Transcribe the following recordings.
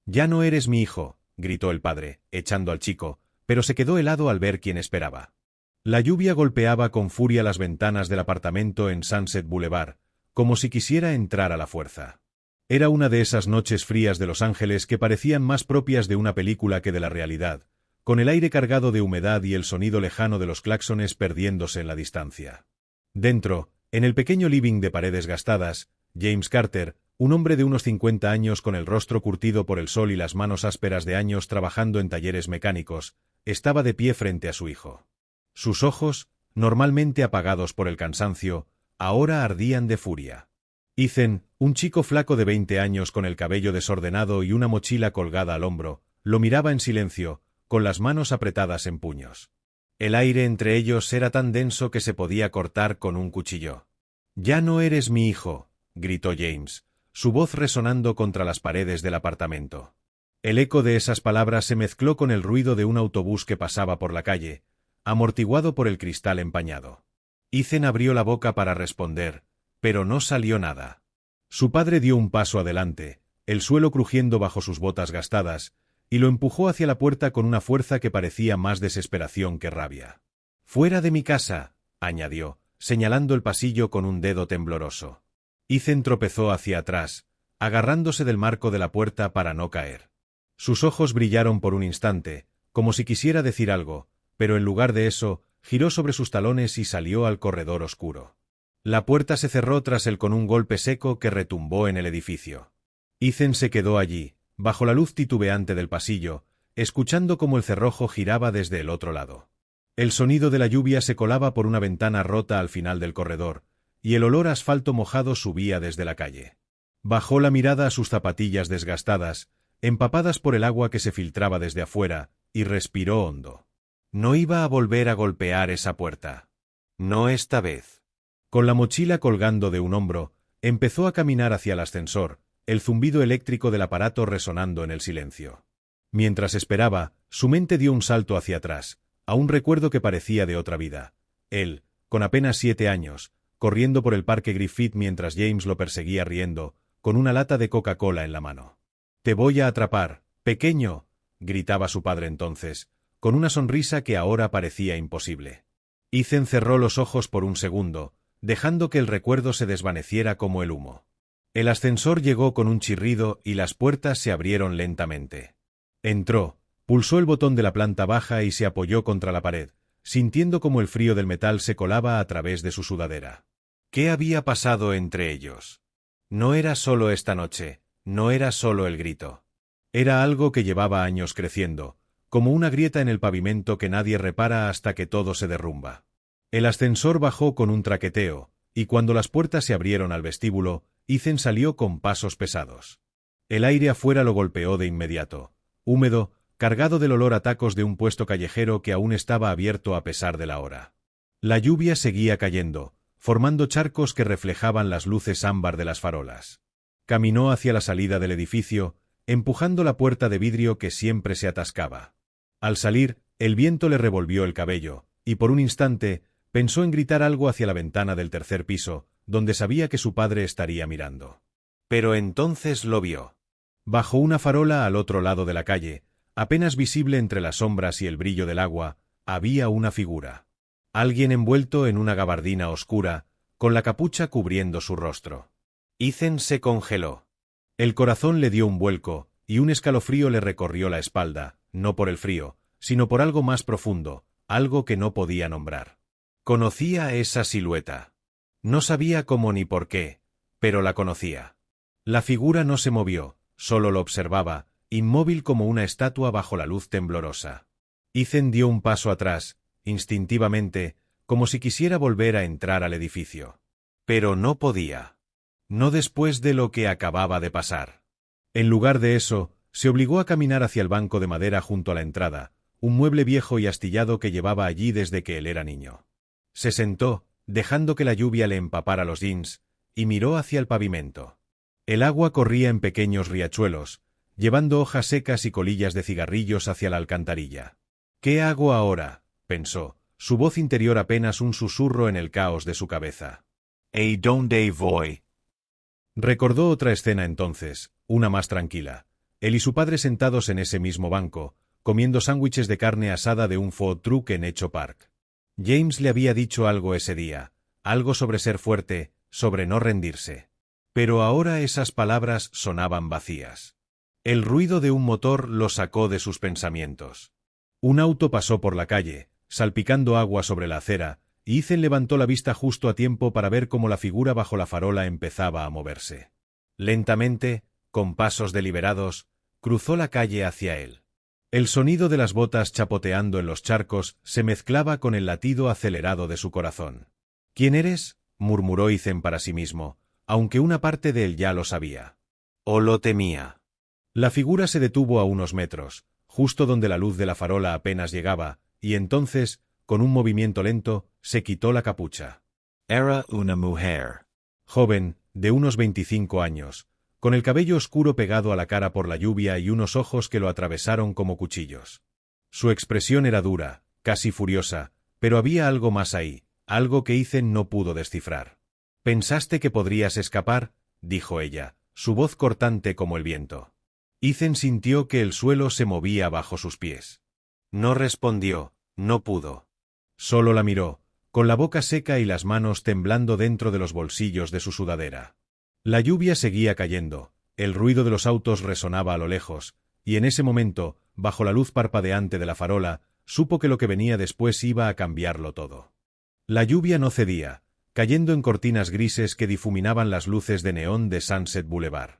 Ya no eres mi hijo, gritó el padre, echando al chico, pero se quedó helado al ver quién esperaba. La lluvia golpeaba con furia las ventanas del apartamento en Sunset Boulevard, como si quisiera entrar a la fuerza. Era una de esas noches frías de Los Ángeles que parecían más propias de una película que de la realidad, con el aire cargado de humedad y el sonido lejano de los claxones perdiéndose en la distancia. Dentro, en el pequeño living de paredes gastadas, James Carter, un hombre de unos 50 años con el rostro curtido por el sol y las manos ásperas de años trabajando en talleres mecánicos, estaba de pie frente a su hijo. Sus ojos, normalmente apagados por el cansancio, ahora ardían de furia. Ethan, un chico flaco de 20 años con el cabello desordenado y una mochila colgada al hombro, lo miraba en silencio, con las manos apretadas en puños. El aire entre ellos era tan denso que se podía cortar con un cuchillo. «Ya no eres mi hijo», gritó James, su voz resonando contra las paredes del apartamento. El eco de esas palabras se mezcló con el ruido de un autobús que pasaba por la calle, amortiguado por el cristal empañado. Ethan abrió la boca para responder, pero no salió nada. Su padre dio un paso adelante, el suelo crujiendo bajo sus botas gastadas, y lo empujó hacia la puerta con una fuerza que parecía más desesperación que rabia. «Fuera de mi casa», añadió, señalando el pasillo con un dedo tembloroso. Ethan tropezó hacia atrás, agarrándose del marco de la puerta para no caer. Sus ojos brillaron por un instante, como si quisiera decir algo, pero en lugar de eso, giró sobre sus talones y salió al corredor oscuro. La puerta se cerró tras él con un golpe seco que retumbó en el edificio. Ethan se quedó allí, bajo la luz titubeante del pasillo, escuchando cómo el cerrojo giraba desde el otro lado. El sonido de la lluvia se colaba por una ventana rota al final del corredor, y el olor a asfalto mojado subía desde la calle. Bajó la mirada a sus zapatillas desgastadas, empapadas por el agua que se filtraba desde afuera, y respiró hondo. No iba a volver a golpear esa puerta. No esta vez. Con la mochila colgando de un hombro, empezó a caminar hacia el ascensor, el zumbido eléctrico del aparato resonando en el silencio. Mientras esperaba, su mente dio un salto hacia atrás, a un recuerdo que parecía de otra vida. Él, con apenas 7 años, corriendo por el parque Griffith mientras James lo perseguía riendo, con una lata de Coca-Cola en la mano. «Te voy a atrapar, pequeño», gritaba su padre entonces, con una sonrisa que ahora parecía imposible. Ethan cerró los ojos por un segundo, dejando que el recuerdo se desvaneciera como el humo. El ascensor llegó con un chirrido y las puertas se abrieron lentamente. Entró, pulsó el botón de la planta baja y se apoyó contra la pared, sintiendo como el frío del metal se colaba a través de su sudadera. ¿Qué había pasado entre ellos? No era solo esta noche, no era solo el grito. Era algo que llevaba años creciendo, como una grieta en el pavimento que nadie repara hasta que todo se derrumba. El ascensor bajó con un traqueteo, y cuando las puertas se abrieron al vestíbulo, Ethan salió con pasos pesados. El aire afuera lo golpeó de inmediato, húmedo, cargado del olor a tacos de un puesto callejero que aún estaba abierto a pesar de la hora. La lluvia seguía cayendo, formando charcos que reflejaban las luces ámbar de las farolas. Caminó hacia la salida del edificio, empujando la puerta de vidrio que siempre se atascaba. Al salir, el viento le revolvió el cabello, y por un instante, pensó en gritar algo hacia la ventana del tercer piso, donde sabía que su padre estaría mirando. Pero entonces lo vio. Bajo una farola al otro lado de la calle, apenas visible entre las sombras y el brillo del agua, había una figura. Alguien envuelto en una gabardina oscura, con la capucha cubriendo su rostro. Ethan se congeló. El corazón le dio un vuelco, y un escalofrío le recorrió la espalda, no por el frío, sino por algo más profundo, algo que no podía nombrar. Conocía esa silueta. No sabía cómo ni por qué, pero la conocía. La figura no se movió, solo lo observaba, inmóvil como una estatua bajo la luz temblorosa. Ethan dio un paso atrás, instintivamente, como si quisiera volver a entrar al edificio. Pero no podía. No después de lo que acababa de pasar. En lugar de eso, se obligó a caminar hacia el banco de madera junto a la entrada, un mueble viejo y astillado que llevaba allí desde que él era niño. Se sentó, dejando que la lluvia le empapara los jeans, y miró hacia el pavimento. El agua corría en pequeños riachuelos, llevando hojas secas y colillas de cigarrillos hacia la alcantarilla. «¿Qué hago ahora?», pensó, su voz interior apenas un susurro en el caos de su cabeza. «¿A dónde voy?». Recordó otra escena entonces, una más tranquila. él y su padre sentados en ese mismo banco, comiendo sándwiches de carne asada de un food truck en Echo Park. James le había dicho algo ese día, algo sobre ser fuerte, sobre no rendirse. Pero ahora esas palabras sonaban vacías. El ruido de un motor lo sacó de sus pensamientos. Un auto pasó por la calle, salpicando agua sobre la acera, y Ethan levantó la vista justo a tiempo para ver cómo la figura bajo la farola empezaba a moverse. Lentamente, con pasos deliberados, cruzó la calle hacia él. El sonido de las botas chapoteando en los charcos se mezclaba con el latido acelerado de su corazón. «¿Quién eres?», murmuró Ethan para sí mismo, aunque una parte de él ya lo sabía. O lo temía. La figura se detuvo a unos metros, justo donde la luz de la farola apenas llegaba, y entonces, con un movimiento lento, se quitó la capucha. Era una mujer. Joven, de unos 25 años, con el cabello oscuro pegado a la cara por la lluvia y unos ojos que lo atravesaron como cuchillos. Su expresión era dura, casi furiosa, pero había algo más ahí, algo que Ethan no pudo descifrar. «¿Pensaste que podrías escapar?», dijo ella, su voz cortante como el viento. Ethan sintió que el suelo se movía bajo sus pies. No respondió, no pudo. Solo la miró, con la boca seca y las manos temblando dentro de los bolsillos de su sudadera. La lluvia seguía cayendo, el ruido de los autos resonaba a lo lejos, y en ese momento, bajo la luz parpadeante de la farola, supo que lo que venía después iba a cambiarlo todo. La lluvia no cedía, cayendo en cortinas grises que difuminaban las luces de neón de Sunset Boulevard.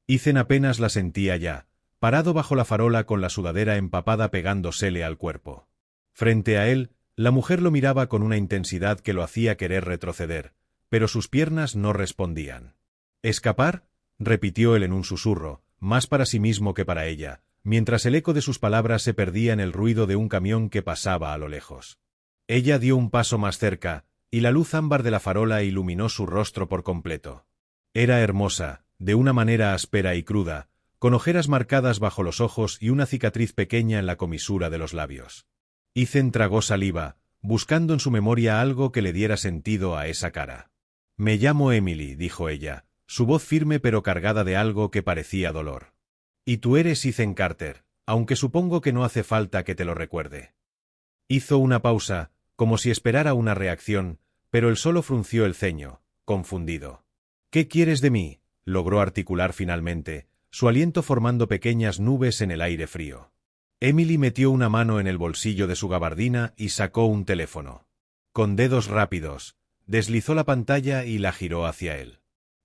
Ethan apenas la sentía ya, parado bajo la farola con la sudadera empapada pegándosele al cuerpo. Frente a él, la mujer lo miraba con una intensidad que lo hacía querer retroceder, pero sus piernas no respondían. «¿Escapar?», repitió él en un susurro, más para sí mismo que para ella, mientras el eco de sus palabras se perdía en el ruido de un camión que pasaba a lo lejos. Ella dio un paso más cerca, y la luz ámbar de la farola iluminó su rostro por completo. Era hermosa, de una manera áspera y cruda, con ojeras marcadas bajo los ojos y una cicatriz pequeña en la comisura de los labios. Ethan tragó saliva, buscando en su memoria algo que le diera sentido a esa cara. «Me llamo Emily», dijo ella, su voz firme pero cargada de algo que parecía dolor. «Y tú eres Ethan Carter, aunque supongo que no hace falta que te lo recuerde». Hizo una pausa, como si esperara una reacción, pero él solo frunció el ceño, confundido. «¿Qué quieres de mí?», logró articular finalmente, su aliento formando pequeñas nubes en el aire frío. Emily metió una mano en el bolsillo de su gabardina y sacó un teléfono. Con dedos rápidos, deslizó la pantalla y la giró hacia él.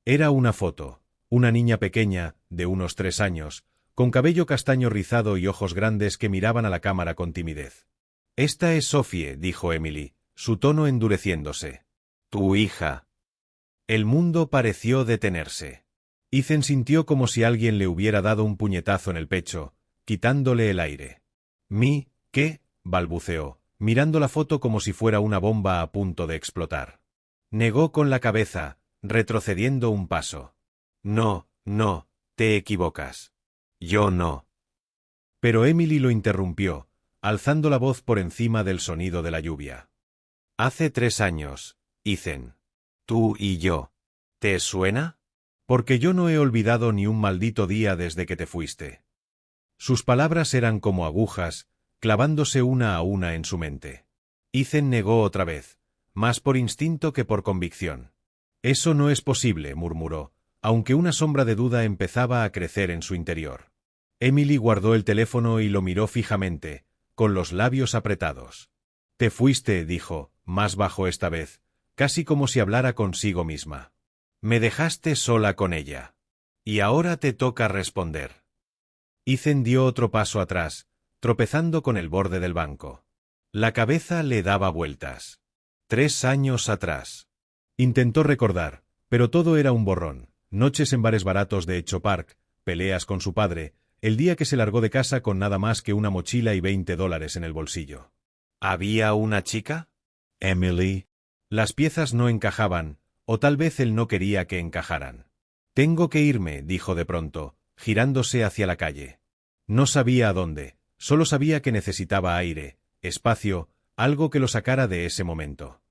Era una foto, una niña pequeña, de unos 3 años, con cabello castaño rizado y ojos grandes que miraban a la cámara con timidez. «Esta es Sophie», dijo Emily, su tono endureciéndose. «Tu hija». El mundo pareció detenerse. Ethan sintió como si alguien le hubiera dado un puñetazo en el pecho, quitándole el aire. «¿Qué?», balbuceó, mirando la foto como si fuera una bomba a punto de explotar. Negó con la cabeza, retrocediendo un paso. «No, te equivocas. Yo no». Pero Emily lo interrumpió, alzando la voz por encima del sonido de la lluvia. «Hace 3 años, Ethan. Tú y yo. ¿Te suena? Porque yo no he olvidado ni un maldito día desde que te fuiste». Sus palabras eran como agujas, clavándose una a una en su mente. Ethan negó otra vez, más por instinto que por convicción. «Eso no es posible», murmuró, aunque una sombra de duda empezaba a crecer en su interior. Emily guardó el teléfono y lo miró fijamente, con los labios apretados. «Te fuiste», dijo, más bajo esta vez, casi como si hablara consigo misma. «Me dejaste sola con ella. Y ahora te toca responder». Ethan dio otro paso atrás, tropezando con el borde del banco. La cabeza le daba vueltas. 3 años atrás. Intentó recordar, pero todo era un borrón. Noches en bares baratos de Echo Park, peleas con su padre, el día que se largó de casa con nada más que una mochila y $20 en el bolsillo. ¿Había una chica? Emily. Las piezas no encajaban, o tal vez él no quería que encajaran. «Tengo que irme», dijo de pronto, girándose hacia la calle. No sabía a dónde, solo sabía que necesitaba aire, espacio, algo que lo sacara de ese momento.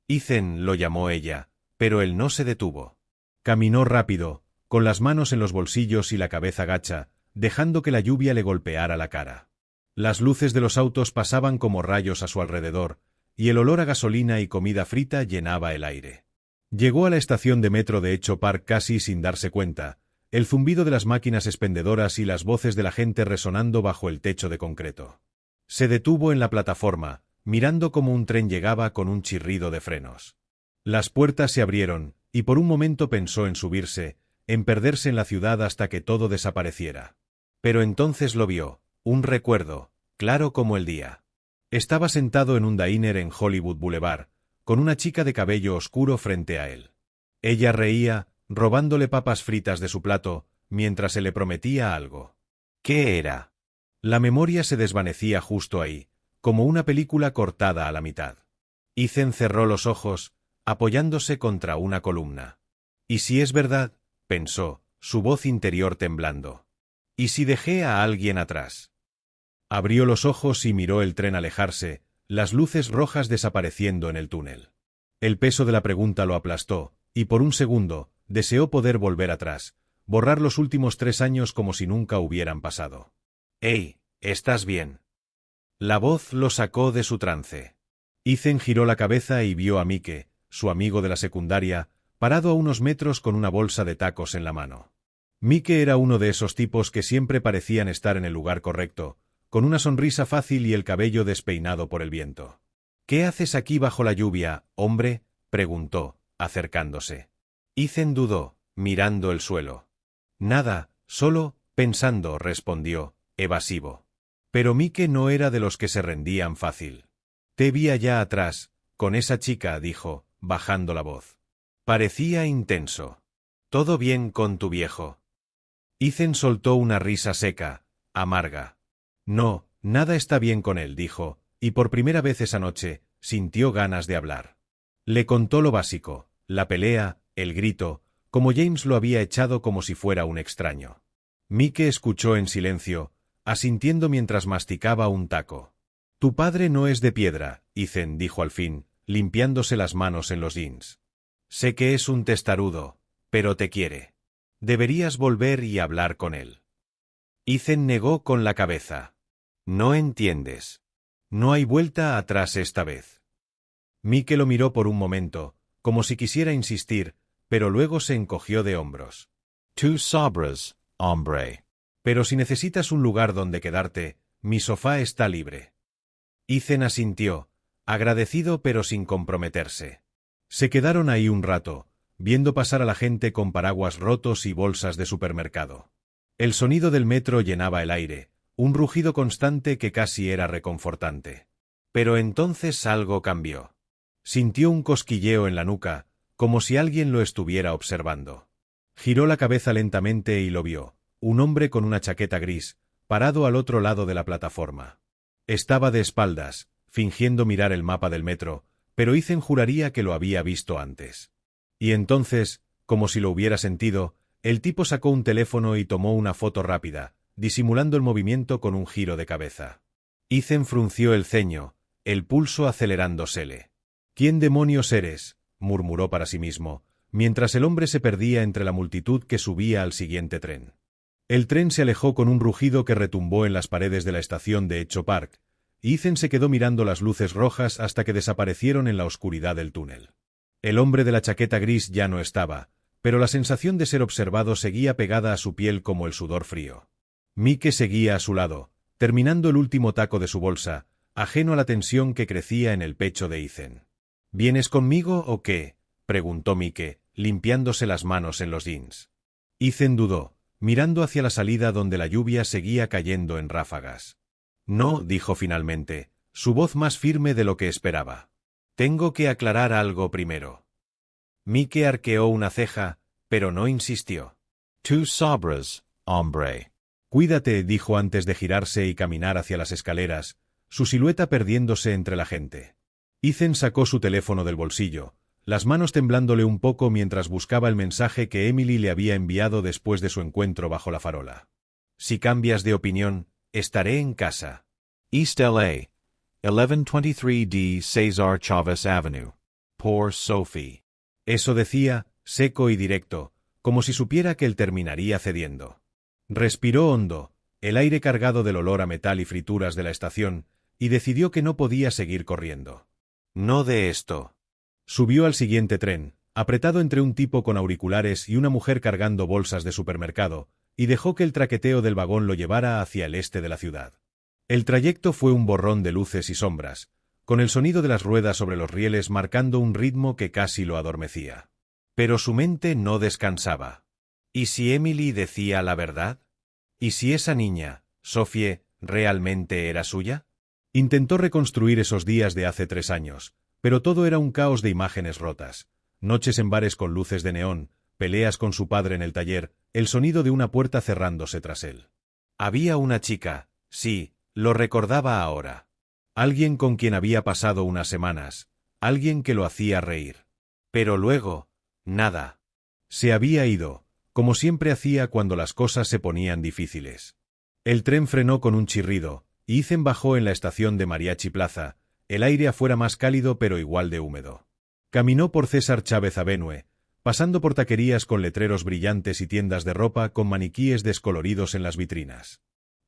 «Ethan», lo llamó ella, pero él no se detuvo. Caminó rápido, con las manos en los bolsillos y la cabeza gacha, dejando que la lluvia le golpeara la cara. Las luces de los autos pasaban como rayos a su alrededor, y el olor a gasolina y comida frita llenaba el aire. Llegó a la estación de metro de Echo Park casi sin darse cuenta, el zumbido de las máquinas expendedoras y las voces de la gente resonando bajo el techo de concreto. Se detuvo en la plataforma, mirando cómo un tren llegaba con un chirrido de frenos. Las puertas se abrieron, y por un momento pensó en subirse, en perderse en la ciudad hasta que todo desapareciera. Pero entonces lo vio, un recuerdo, claro como el día. Estaba sentado en un diner en Hollywood Boulevard, con una chica de cabello oscuro frente a él. Ella reía, robándole papas fritas de su plato, mientras se le prometía algo. ¿Qué era? La memoria se desvanecía justo ahí, como una película cortada a la mitad. Ethan cerró los ojos, apoyándose contra una columna. ¿Y si es verdad?, pensó, su voz interior temblando. ¿Y si dejé a alguien atrás? Abrió los ojos y miró el tren alejarse, las luces rojas desapareciendo en el túnel. El peso de la pregunta lo aplastó, y por un segundo, deseó poder volver atrás, borrar los últimos 3 años como si nunca hubieran pasado. «Hey, ¿estás bien?». La voz lo sacó de su trance. Ethan giró la cabeza y vio a Mike, su amigo de la secundaria, parado a unos metros con una bolsa de tacos en la mano. Mike era uno de esos tipos que siempre parecían estar en el lugar correcto, con una sonrisa fácil y el cabello despeinado por el viento. «¿Qué haces aquí bajo la lluvia, hombre?», preguntó, acercándose. Ethan dudó, mirando el suelo. «Nada, solo, pensando», respondió, evasivo. Pero Mike no era de los que se rendían fácil. «Te vi allá atrás, con esa chica», dijo, bajando la voz. Parecía intenso. «¿Todo bien con tu viejo?». Ethan soltó una risa seca, amarga. «No, nada está bien con él», dijo, y por primera vez esa noche, sintió ganas de hablar. Le contó lo básico, la pelea, el grito, como James lo había echado como si fuera un extraño. Mike escuchó en silencio, asintiendo mientras masticaba un taco. «Tu padre no es de piedra», Ethan dijo al fin, limpiándose las manos en los jeans. «Sé que es un testarudo, pero te quiere. Deberías volver y hablar con él». Ethan negó con la cabeza. «No entiendes. No hay vuelta atrás esta vez». Mike lo miró por un momento, como si quisiera insistir, pero luego se encogió de hombros. «Tú sabrás, hombre. Pero si necesitas un lugar donde quedarte, mi sofá está libre». Ethan asintió, agradecido pero sin comprometerse. Se quedaron ahí un rato, viendo pasar a la gente con paraguas rotos y bolsas de supermercado. El sonido del metro llenaba el aire, un rugido constante que casi era reconfortante. Pero entonces algo cambió. Sintió un cosquilleo en la nuca, como si alguien lo estuviera observando. Giró la cabeza lentamente y lo vio, un hombre con una chaqueta gris, parado al otro lado de la plataforma. Estaba de espaldas, fingiendo mirar el mapa del metro, pero Ethan juraría que lo había visto antes. Y entonces, como si lo hubiera sentido, el tipo sacó un teléfono y tomó una foto rápida, disimulando el movimiento con un giro de cabeza. Ethan frunció el ceño, el pulso acelerándosele. «¿Quién demonios eres?», murmuró para sí mismo, mientras el hombre se perdía entre la multitud que subía al siguiente tren. El tren se alejó con un rugido que retumbó en las paredes de la estación de Echo Park, y Ethan se quedó mirando las luces rojas hasta que desaparecieron en la oscuridad del túnel. El hombre de la chaqueta gris ya no estaba, pero la sensación de ser observado seguía pegada a su piel como el sudor frío. Mike seguía a su lado, terminando el último taco de su bolsa, ajeno a la tensión que crecía en el pecho de Ethan. «¿Vienes conmigo o qué?», preguntó Mike, limpiándose las manos en los jeans. Ethan dudó, mirando hacia la salida donde la lluvia seguía cayendo en ráfagas. «No», dijo finalmente, su voz más firme de lo que esperaba. «Tengo que aclarar algo primero». Mike arqueó una ceja, pero no insistió. «Tú sabrás, hombre». «Cuídate», dijo antes de girarse y caminar hacia las escaleras, su silueta perdiéndose entre la gente. Ethan sacó su teléfono del bolsillo, las manos temblándole un poco mientras buscaba el mensaje que Emily le había enviado después de su encuentro bajo la farola. «Si cambias de opinión, estaré en casa. East LA, 1123D Cesar Chavez Avenue. Por Sophie». Eso decía, seco y directo, como si supiera que él terminaría cediendo. Respiró hondo, el aire cargado del olor a metal y frituras de la estación, y decidió que no podía seguir corriendo. No de esto. Subió al siguiente tren, apretado entre un tipo con auriculares y una mujer cargando bolsas de supermercado, y dejó que el traqueteo del vagón lo llevara hacia el este de la ciudad. El trayecto fue un borrón de luces y sombras, con el sonido de las ruedas sobre los rieles marcando un ritmo que casi lo adormecía. Pero su mente no descansaba. ¿Y si Emily decía la verdad? ¿Y si esa niña, Sophie, realmente era suya? Intentó reconstruir esos días de hace 3 años, pero todo era un caos de imágenes rotas. Noches en bares con luces de neón, peleas con su padre en el taller, el sonido de una puerta cerrándose tras él. Había una chica, sí, lo recordaba ahora. Alguien con quien había pasado unas semanas, alguien que lo hacía reír. Pero luego, nada. Se había ido, como siempre hacía cuando las cosas se ponían difíciles. El tren frenó con un chirrido, y Ethan bajó en la estación de Mariachi Plaza, el aire afuera más cálido pero igual de húmedo. Caminó por César Chávez Avenue, pasando por taquerías con letreros brillantes y tiendas de ropa con maniquíes descoloridos en las vitrinas.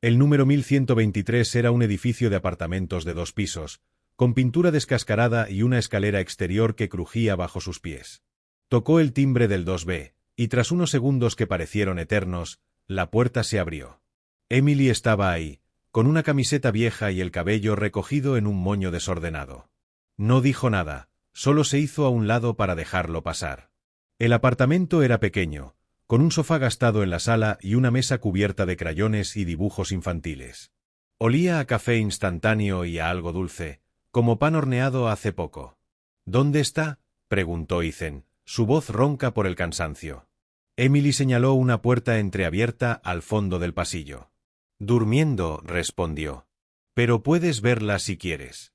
El número 1123 era un edificio de apartamentos de 2 pisos, con pintura descascarada y una escalera exterior que crujía bajo sus pies. Tocó el timbre del 2B, y tras unos segundos que parecieron eternos, la puerta se abrió. Emily estaba ahí, con una camiseta vieja y el cabello recogido en un moño desordenado. No dijo nada, solo se hizo a un lado para dejarlo pasar. El apartamento era pequeño, con un sofá gastado en la sala y una mesa cubierta de crayones y dibujos infantiles. Olía a café instantáneo y a algo dulce, como pan horneado hace poco. ¿Dónde está?, preguntó Ethan, su voz ronca por el cansancio. Emily señaló una puerta entreabierta al fondo del pasillo. Durmiendo, respondió. Pero puedes verla si quieres.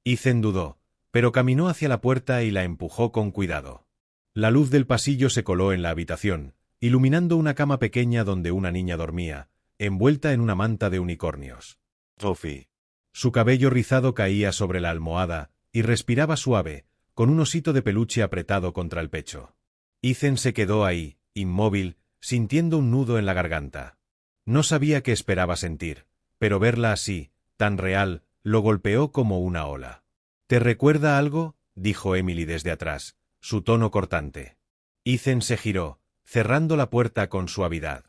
Ethan dudó, pero caminó hacia la puerta y la empujó con cuidado. La luz del pasillo se coló en la habitación, iluminando una cama pequeña donde una niña dormía, envuelta en una manta de unicornios. Sophie. Su cabello rizado caía sobre la almohada, y respiraba suave, con un osito de peluche apretado contra el pecho. Ethan se quedó ahí, inmóvil, sintiendo un nudo en la garganta. No sabía qué esperaba sentir, pero verla así, tan real, lo golpeó como una ola. ¿Te recuerda algo?, dijo Emily desde atrás, su tono cortante. Ethan se giró, cerrando la puerta con suavidad.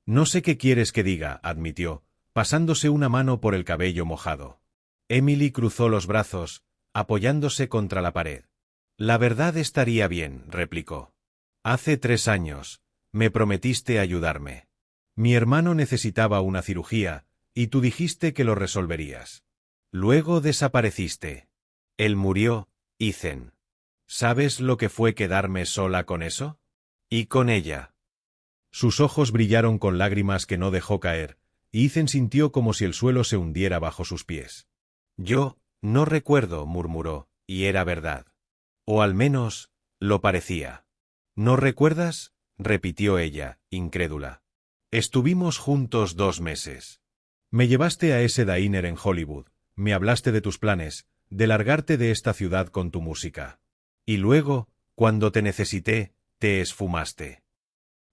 No sé qué quieres que diga, admitió, pasándose una mano por el cabello mojado. Emily cruzó los brazos, apoyándose contra la pared. La verdad estaría bien, replicó. Hace 3 años, me prometiste ayudarme. Mi hermano necesitaba una cirugía, y tú dijiste que lo resolverías. Luego desapareciste. Él murió, Ethan. ¿Sabes lo que fue quedarme sola con eso? Y con ella. Sus ojos brillaron con lágrimas que no dejó caer, y Ethan sintió como si el suelo se hundiera bajo sus pies. Yo, no recuerdo, murmuró, y era verdad. O al menos, lo parecía. ¿No recuerdas?, repitió ella, incrédula. Estuvimos juntos 2 meses. Me llevaste a ese diner en Hollywood, me hablaste de tus planes, de largarte de esta ciudad con tu música. Y luego, cuando te necesité, te esfumaste.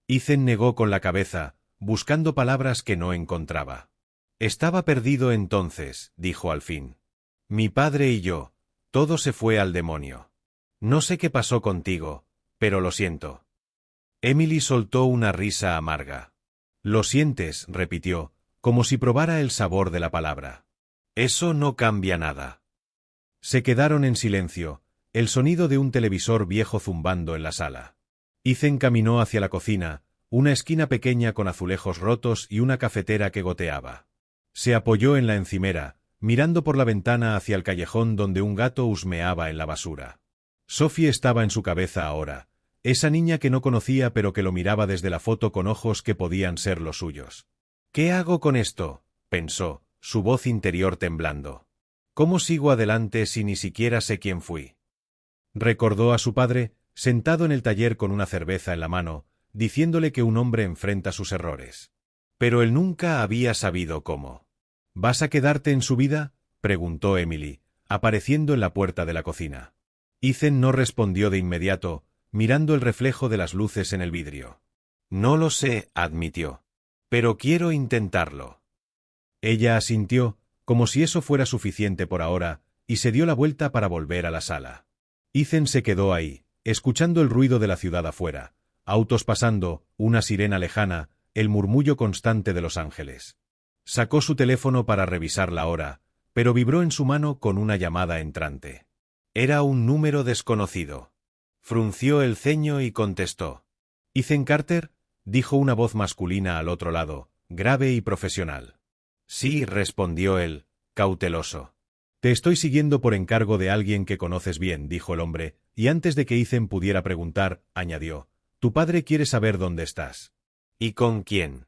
Ethan negó con la cabeza, buscando palabras que no encontraba. Estaba perdido entonces, dijo al fin. Mi padre y yo, todo se fue al demonio. No sé qué pasó contigo, pero lo siento. Emily soltó una risa amarga. Lo sientes, repitió, como si probara el sabor de la palabra. Eso no cambia nada. Se quedaron en silencio, el sonido de un televisor viejo zumbando en la sala. Ethan caminó hacia la cocina, una esquina pequeña con azulejos rotos y una cafetera que goteaba. Se apoyó en la encimera, mirando por la ventana hacia el callejón donde un gato husmeaba en la basura. Sophie estaba en su cabeza ahora, esa niña que no conocía pero que lo miraba desde la foto con ojos que podían ser los suyos. ¿Qué hago con esto?, pensó, su voz interior temblando. ¿Cómo sigo adelante si ni siquiera sé quién fui? Recordó a su padre, sentado en el taller con una cerveza en la mano, diciéndole que un hombre enfrenta sus errores. Pero él nunca había sabido cómo. ¿Vas a quedarte en su vida?, preguntó Emily, apareciendo en la puerta de la cocina. Ethan no respondió de inmediato, mirando el reflejo de las luces en el vidrio. No lo sé, admitió. Pero quiero intentarlo. Ella asintió, como si eso fuera suficiente por ahora, y se dio la vuelta para volver a la sala. Ethan se quedó ahí, escuchando el ruido de la ciudad afuera, autos pasando, una sirena lejana, el murmullo constante de los ángeles. Sacó su teléfono para revisar la hora, pero vibró en su mano con una llamada entrante. Era un número desconocido. Frunció el ceño y contestó. «¿Ethan Carter?», dijo una voz masculina al otro lado, grave y profesional. «Sí», respondió él, cauteloso. «Te estoy siguiendo por encargo de alguien que conoces bien», dijo el hombre, y antes de que Ethan pudiera preguntar, añadió, «Tu padre quiere saber dónde estás». «¿Y con quién?».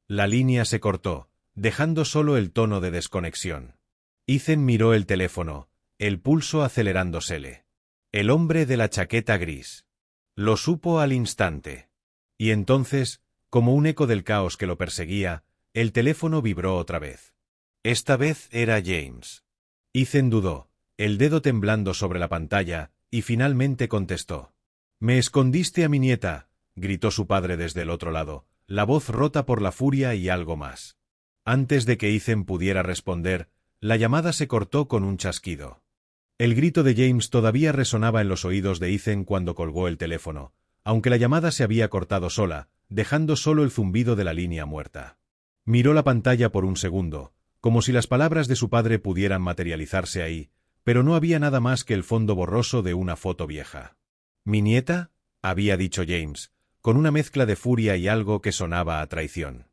La línea se cortó, dejando solo el tono de desconexión. Ethan miró el teléfono, el pulso acelerándosele. El hombre de la chaqueta gris. Lo supo al instante. Y entonces, como un eco del caos que lo perseguía, el teléfono vibró otra vez. Esta vez era James. Ethan dudó, el dedo temblando sobre la pantalla, y finalmente contestó. «Me escondiste a mi nieta», gritó su padre desde el otro lado, la voz rota por la furia y algo más. Antes de que Ethan pudiera responder, la llamada se cortó con un chasquido. El grito de James todavía resonaba en los oídos de Ethan cuando colgó el teléfono, aunque la llamada se había cortado sola, dejando solo el zumbido de la línea muerta. Miró la pantalla por un segundo, como si las palabras de su padre pudieran materializarse ahí, pero no había nada más que el fondo borroso de una foto vieja. «¿Mi nieta?», había dicho James, con una mezcla de furia y algo que sonaba a traición.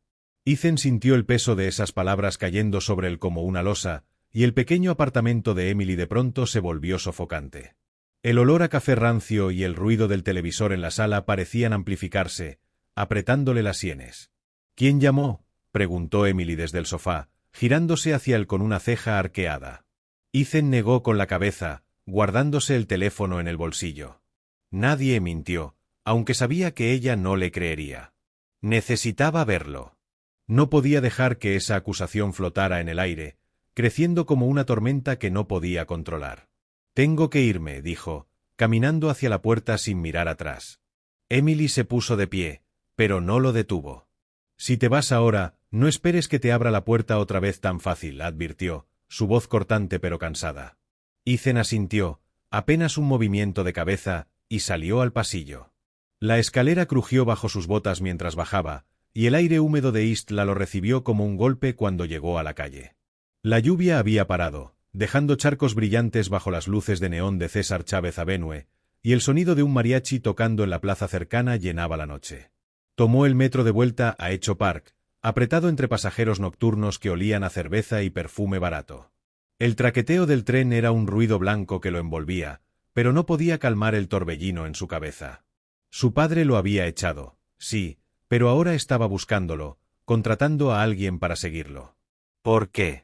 Ethan sintió el peso de esas palabras cayendo sobre él como una losa, y el pequeño apartamento de Emily de pronto se volvió sofocante. El olor a café rancio y el ruido del televisor en la sala parecían amplificarse, apretándole las sienes. «¿Quién llamó?», preguntó Emily desde el sofá, girándose hacia él con una ceja arqueada. Ethan negó con la cabeza, guardándose el teléfono en el bolsillo. Nadie mintió, aunque sabía que ella no le creería. Necesitaba verlo. No podía dejar que esa acusación flotara en el aire, creciendo como una tormenta que no podía controlar. «Tengo que irme», dijo, caminando hacia la puerta sin mirar atrás. Emily se puso de pie, pero no lo detuvo. «Si te vas ahora, no esperes que te abra la puerta otra vez tan fácil», advirtió, su voz cortante pero cansada. Ethan asintió, apenas un movimiento de cabeza, y salió al pasillo. La escalera crujió bajo sus botas mientras bajaba, y el aire húmedo de Istla lo recibió como un golpe cuando llegó a la calle. La lluvia había parado, dejando charcos brillantes bajo las luces de neón de César Chávez Avenue, y el sonido de un mariachi tocando en la plaza cercana llenaba la noche. Tomó el metro de vuelta a Echo Park, apretado entre pasajeros nocturnos que olían a cerveza y perfume barato. El traqueteo del tren era un ruido blanco que lo envolvía, pero no podía calmar el torbellino en su cabeza. Su padre lo había echado, sí, pero ahora estaba buscándolo, contratando a alguien para seguirlo. ¿Por qué?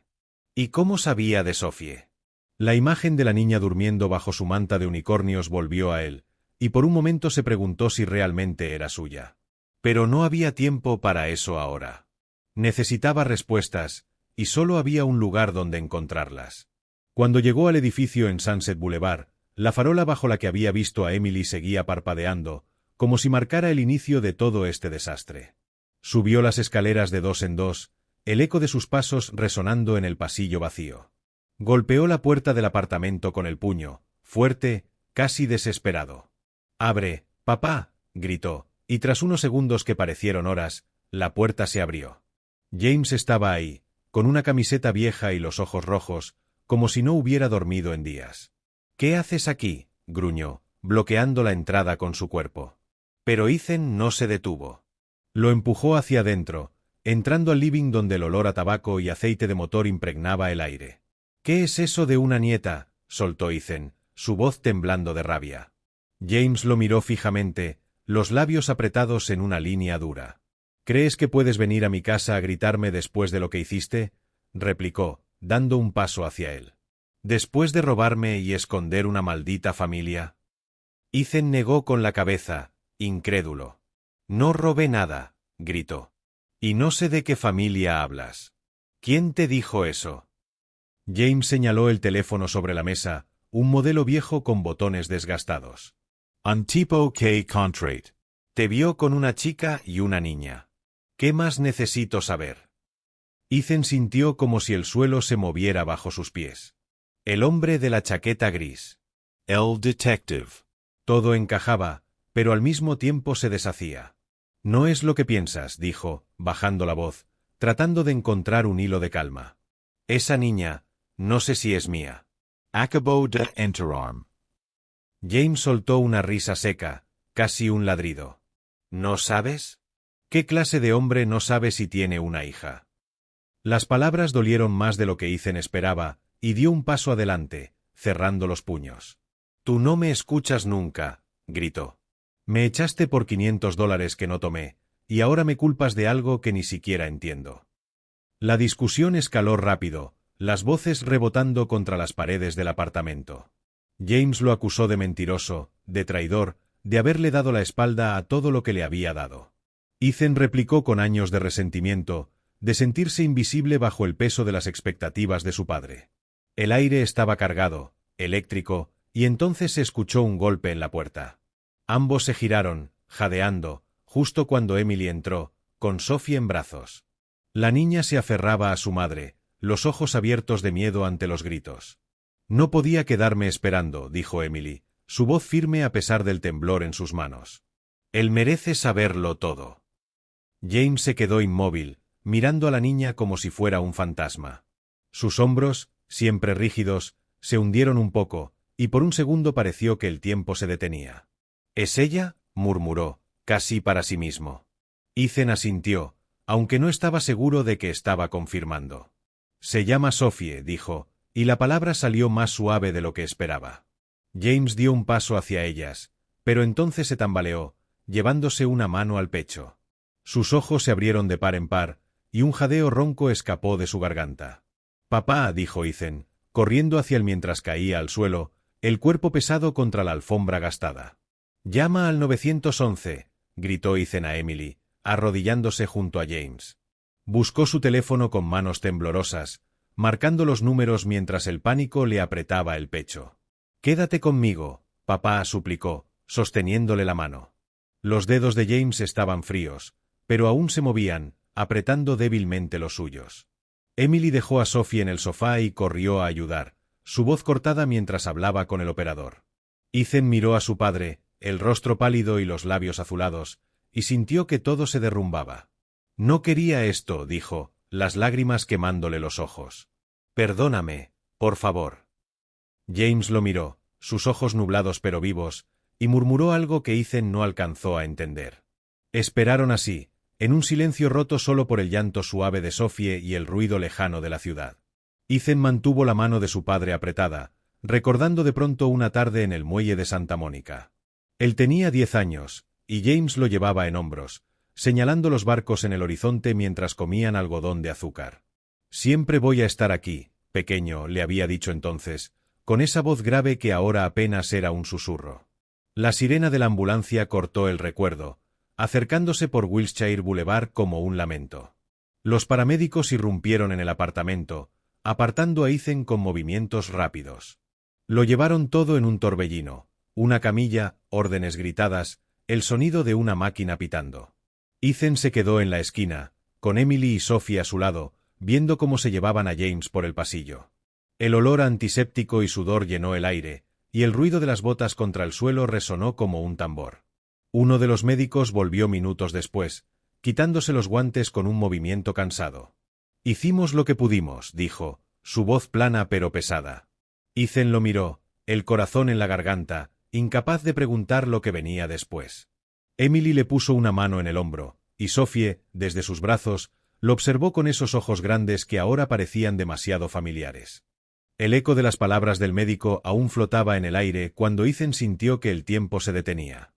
¿Y cómo sabía de Sophie? La imagen de la niña durmiendo bajo su manta de unicornios volvió a él, y por un momento se preguntó si realmente era suya. Pero no había tiempo para eso ahora. Necesitaba respuestas, y solo había un lugar donde encontrarlas. Cuando llegó al edificio en Sunset Boulevard, la farola bajo la que había visto a Emily seguía parpadeando, como si marcara el inicio de todo este desastre. Subió las escaleras de dos en dos, el eco de sus pasos resonando en el pasillo vacío. Golpeó la puerta del apartamento con el puño, fuerte, casi desesperado. «¡Abre, papá!», gritó, y tras unos segundos que parecieron horas, la puerta se abrió. James estaba ahí, con una camiseta vieja y los ojos rojos, como si no hubiera dormido en días. «¿Qué haces aquí?», gruñó, bloqueando la entrada con su cuerpo. Pero Ethan no se detuvo. Lo empujó hacia adentro, entrando al living donde el olor a tabaco y aceite de motor impregnaba el aire. «¿Qué es eso de una nieta?», soltó Ethan, su voz temblando de rabia. James lo miró fijamente, los labios apretados en una línea dura. «¿Crees que puedes venir a mi casa a gritarme después de lo que hiciste?», replicó, dando un paso hacia él. «¿Después de robarme y esconder una maldita familia?». Ethan negó con la cabeza, incrédulo. «No robé nada», gritó. «Y no sé de qué familia hablas. ¿Quién te dijo eso?». James señaló el teléfono sobre la mesa, un modelo viejo con botones desgastados. «Un tipo K. Contrate. Te vio con una chica y una niña». ¿Qué más necesito saber? Ethan sintió como si el suelo se moviera bajo sus pies. El hombre de la chaqueta gris. El detective. Todo encajaba, pero al mismo tiempo se deshacía. No es lo que piensas, dijo, bajando la voz, tratando de encontrar un hilo de calma. Esa niña, no sé si es mía. Acabó de entrar. James soltó una risa seca, casi un ladrido. ¿No sabes? ¿Qué clase de hombre no sabe si tiene una hija? Las palabras dolieron más de lo que Ethan esperaba, y dio un paso adelante, cerrando los puños. Tú no me escuchas nunca, gritó. Me echaste por $500 que no tomé, y ahora me culpas de algo que ni siquiera entiendo. La discusión escaló rápido, las voces rebotando contra las paredes del apartamento. James lo acusó de mentiroso, de traidor, de haberle dado la espalda a todo lo que le había dado. Ethan replicó con años de resentimiento, de sentirse invisible bajo el peso de las expectativas de su padre. El aire estaba cargado, eléctrico, y entonces se escuchó un golpe en la puerta. Ambos se giraron, jadeando, justo cuando Emily entró, con Sophie en brazos. La niña se aferraba a su madre, los ojos abiertos de miedo ante los gritos. No podía quedarme esperando, dijo Emily, su voz firme a pesar del temblor en sus manos. Él merece saberlo todo. James se quedó inmóvil, mirando a la niña como si fuera un fantasma. Sus hombros, siempre rígidos, se hundieron un poco, y por un segundo pareció que el tiempo se detenía. ¿Es ella?, murmuró, casi para sí mismo. Ethan asintió, aunque no estaba seguro de que estaba confirmando. Se llama Sophie, dijo, y la palabra salió más suave de lo que esperaba. James dio un paso hacia ellas, pero entonces se tambaleó, llevándose una mano al pecho. Sus ojos se abrieron de par en par, y un jadeo ronco escapó de su garganta. «Papá», dijo Ethan, corriendo hacia él mientras caía al suelo, el cuerpo pesado contra la alfombra gastada. «Llama al 911», gritó Ethan a Emily, arrodillándose junto a James. Buscó su teléfono con manos temblorosas, marcando los números mientras el pánico le apretaba el pecho. «Quédate conmigo», papá suplicó, sosteniéndole la mano. Los dedos de James estaban fríos, pero aún se movían, apretando débilmente los suyos. Emily dejó a Sophie en el sofá y corrió a ayudar, su voz cortada mientras hablaba con el operador. Ethan miró a su padre, el rostro pálido y los labios azulados, y sintió que todo se derrumbaba. «No quería esto», dijo, las lágrimas quemándole los ojos. «Perdóname, por favor». James lo miró, sus ojos nublados pero vivos, y murmuró algo que Ethan no alcanzó a entender. Esperaron así, en un silencio roto solo por el llanto suave de Sophie y el ruido lejano de la ciudad. Ethan mantuvo la mano de su padre apretada, recordando de pronto una tarde en el muelle de Santa Mónica. Él tenía 10 años, y James lo llevaba en hombros, señalando los barcos en el horizonte mientras comían algodón de azúcar. «Siempre voy a estar aquí, pequeño», le había dicho entonces, con esa voz grave que ahora apenas era un susurro. La sirena de la ambulancia cortó el recuerdo, acercándose por Wilshire Boulevard como un lamento. Los paramédicos irrumpieron en el apartamento, apartando a Ethan con movimientos rápidos. Lo llevaron todo en un torbellino, una camilla, órdenes gritadas, el sonido de una máquina pitando. Ethan se quedó en la esquina, con Emily y Sophie a su lado, viendo cómo se llevaban a James por el pasillo. El olor a antiséptico y sudor llenó el aire, y el ruido de las botas contra el suelo resonó como un tambor. Uno de los médicos volvió minutos después, quitándose los guantes con un movimiento cansado. «Hicimos lo que pudimos», dijo, su voz plana pero pesada. Ethan lo miró, el corazón en la garganta, incapaz de preguntar lo que venía después. Emily le puso una mano en el hombro, y Sophie, desde sus brazos, lo observó con esos ojos grandes que ahora parecían demasiado familiares. El eco de las palabras del médico aún flotaba en el aire cuando Ethan sintió que el tiempo se detenía.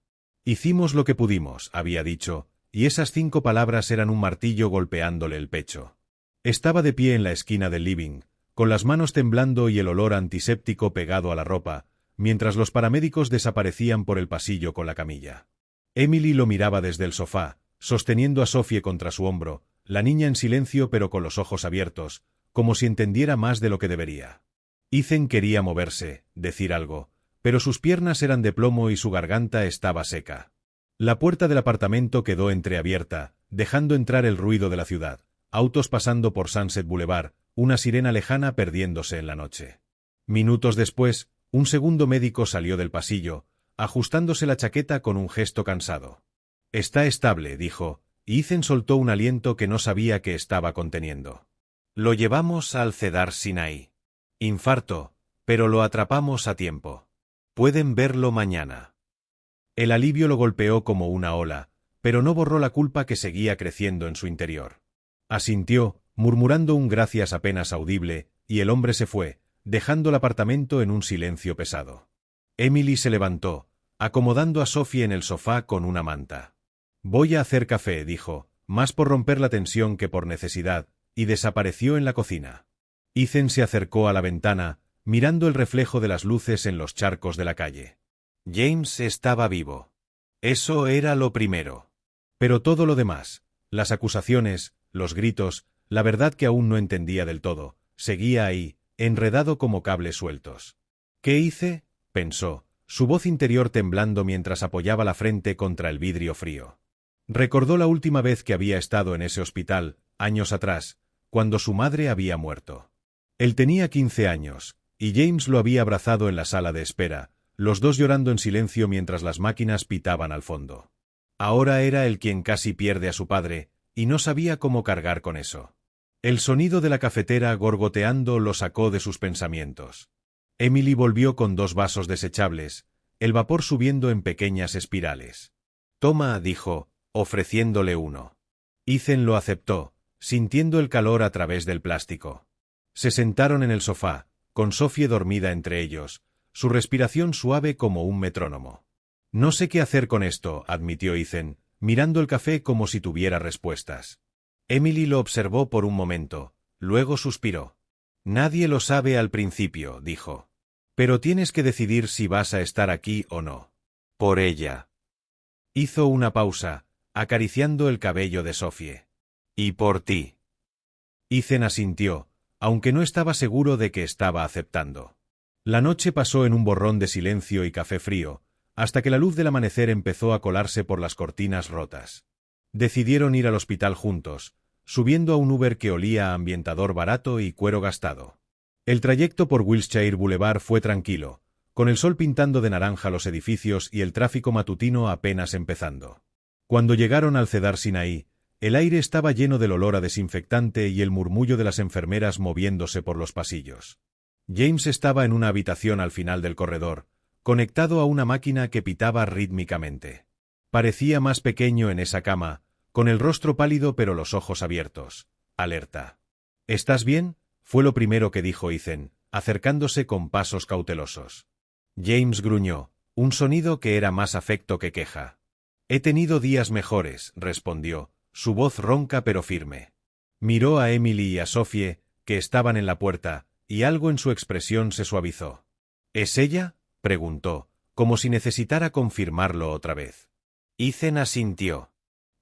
«Hicimos lo que pudimos», había dicho, y esas 5 palabras eran un martillo golpeándole el pecho. Estaba de pie en la esquina del living, con las manos temblando y el olor antiséptico pegado a la ropa, mientras los paramédicos desaparecían por el pasillo con la camilla. Emily lo miraba desde el sofá, sosteniendo a Sophie contra su hombro, la niña en silencio pero con los ojos abiertos, como si entendiera más de lo que debería. Ethan quería moverse, decir algo, pero sus piernas eran de plomo y su garganta estaba seca. La puerta del apartamento quedó entreabierta, dejando entrar el ruido de la ciudad, autos pasando por Sunset Boulevard, una sirena lejana perdiéndose en la noche. Minutos después, un segundo médico salió del pasillo, ajustándose la chaqueta con un gesto cansado. «Está estable», dijo, y Ethan soltó un aliento que no sabía que estaba conteniendo. «Lo llevamos al Cedar Sinai. Infarto, pero lo atrapamos a tiempo. Pueden verlo mañana». El alivio lo golpeó como una ola, pero no borró la culpa que seguía creciendo en su interior. Asintió, murmurando un gracias apenas audible, y el hombre se fue, dejando el apartamento en un silencio pesado. Emily se levantó, acomodando a Sophie en el sofá con una manta. «Voy a hacer café», dijo, más por romper la tensión que por necesidad, y desapareció en la cocina. Ethan se acercó a la ventana, mirando el reflejo de las luces en los charcos de la calle. James estaba vivo. Eso era lo primero. Pero todo lo demás, las acusaciones, los gritos, la verdad que aún no entendía del todo, seguía ahí, enredado como cables sueltos. «¿Qué hice?», pensó, su voz interior temblando mientras apoyaba la frente contra el vidrio frío. Recordó la última vez que había estado en ese hospital, años atrás, cuando su madre había muerto. Él tenía 15 años, y James lo había abrazado en la sala de espera, los dos llorando en silencio mientras las máquinas pitaban al fondo. Ahora era él quien casi pierde a su padre, y no sabía cómo cargar con eso. El sonido de la cafetera gorgoteando lo sacó de sus pensamientos. Emily volvió con 2 vasos desechables, el vapor subiendo en pequeñas espirales. «Toma», dijo, ofreciéndole uno. Ethan lo aceptó, sintiendo el calor a través del plástico. Se sentaron en el sofá, con Sophie dormida entre ellos, su respiración suave como un metrónomo. «No sé qué hacer con esto», admitió Ethan, mirando el café como si tuviera respuestas. Emily lo observó por un momento, luego suspiró. «Nadie lo sabe al principio», dijo. «Pero tienes que decidir si vas a estar aquí o no. Por ella». Hizo una pausa, acariciando el cabello de Sophie. «Y por ti». Ethan asintió, aunque no estaba seguro de que estaba aceptando. La noche pasó en un borrón de silencio y café frío, hasta que la luz del amanecer empezó a colarse por las cortinas rotas. Decidieron ir al hospital juntos, subiendo a un Uber que olía a ambientador barato y cuero gastado. El trayecto por Wilshire Boulevard fue tranquilo, con el sol pintando de naranja los edificios y el tráfico matutino apenas empezando. Cuando llegaron al Cedar Sinai, el aire estaba lleno del olor a desinfectante y el murmullo de las enfermeras moviéndose por los pasillos. James estaba en una habitación al final del corredor, conectado a una máquina que pitaba rítmicamente. Parecía más pequeño en esa cama, con el rostro pálido pero los ojos abiertos, alerta. «¿Estás bien?», fue lo primero que dijo Ethan, acercándose con pasos cautelosos. James gruñó, un sonido que era más afecto que queja. «He tenido días mejores», respondió, su voz ronca pero firme. Miró a Emily y a Sophie, que estaban en la puerta, y algo en su expresión se suavizó. «¿Es ella?», preguntó, como si necesitara confirmarlo otra vez. Ethan asintió.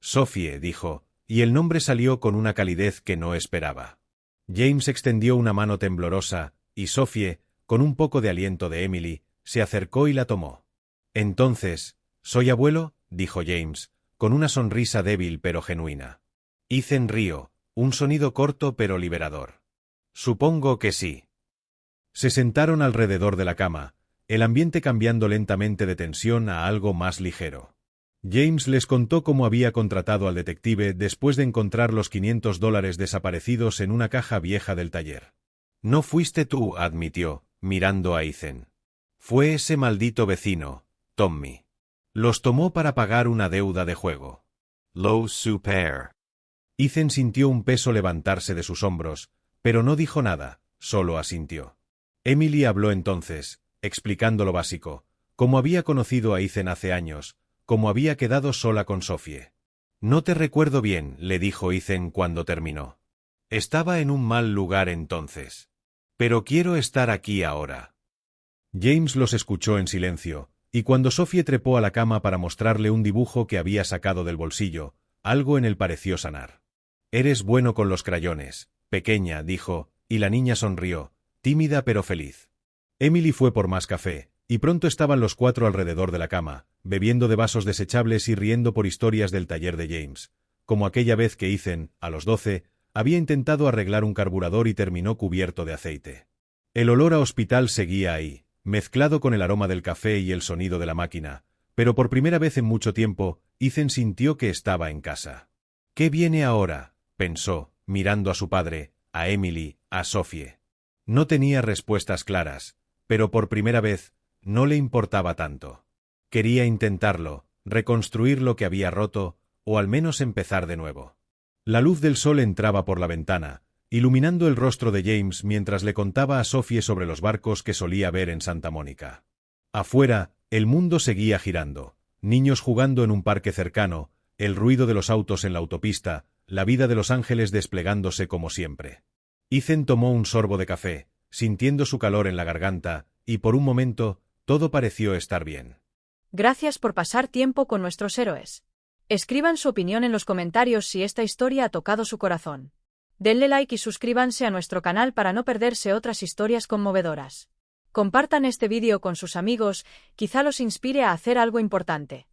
«Sophie», dijo, y el nombre salió con una calidez que no esperaba. James extendió una mano temblorosa, y Sophie, con un poco de aliento de Emily, se acercó y la tomó. «Entonces, ¿soy abuelo?», dijo James, con una sonrisa débil pero genuina. Ethan rió, un sonido corto pero liberador. «Supongo que sí». Se sentaron alrededor de la cama, el ambiente cambiando lentamente de tensión a algo más ligero. James les contó cómo había contratado al detective después de encontrar los $500 desaparecidos en una caja vieja del taller. «No fuiste tú», admitió, mirando a Ethan. «Fue ese maldito vecino, Tommy. Los tomó para pagar una deuda de juego». «Lo super». Ethan sintió un peso levantarse de sus hombros, pero no dijo nada, solo asintió. Emily habló entonces, explicando lo básico, cómo había conocido a Ethan hace años, cómo había quedado sola con Sophie. «No te recuerdo bien», le dijo Ethan cuando terminó. «Estaba en un mal lugar entonces. Pero quiero estar aquí ahora». James los escuchó en silencio, y cuando Sophie trepó a la cama para mostrarle un dibujo que había sacado del bolsillo, algo en él pareció sanar. «Eres bueno con los crayones, pequeña», dijo, y la niña sonrió, tímida pero feliz. Emily fue por más café, y pronto estaban los 4 alrededor de la cama, bebiendo de vasos desechables y riendo por historias del taller de James, como aquella vez que Ethan, a los 12, había intentado arreglar un carburador y terminó cubierto de aceite. El olor a hospital seguía ahí, mezclado con el aroma del café y el sonido de la máquina, pero por primera vez en mucho tiempo, Ethan sintió que estaba en casa. ¿Qué viene ahora?, pensó, mirando a su padre, a Emily, a Sophie. No tenía respuestas claras, pero por primera vez, no le importaba tanto. Quería intentarlo, reconstruir lo que había roto, o al menos empezar de nuevo. La luz del sol entraba por la ventana, iluminando el rostro de James mientras le contaba a Sophie sobre los barcos que solía ver en Santa Mónica. Afuera, el mundo seguía girando, niños jugando en un parque cercano, el ruido de los autos en la autopista, la vida de Los Ángeles desplegándose como siempre. Ethan tomó un sorbo de café, sintiendo su calor en la garganta, y por un momento, todo pareció estar bien. Gracias por pasar tiempo con nuestros héroes. Escriban su opinión en los comentarios si esta historia ha tocado su corazón. Denle like y suscríbanse a nuestro canal para no perderse otras historias conmovedoras. Compartan este vídeo con sus amigos, quizá los inspire a hacer algo importante.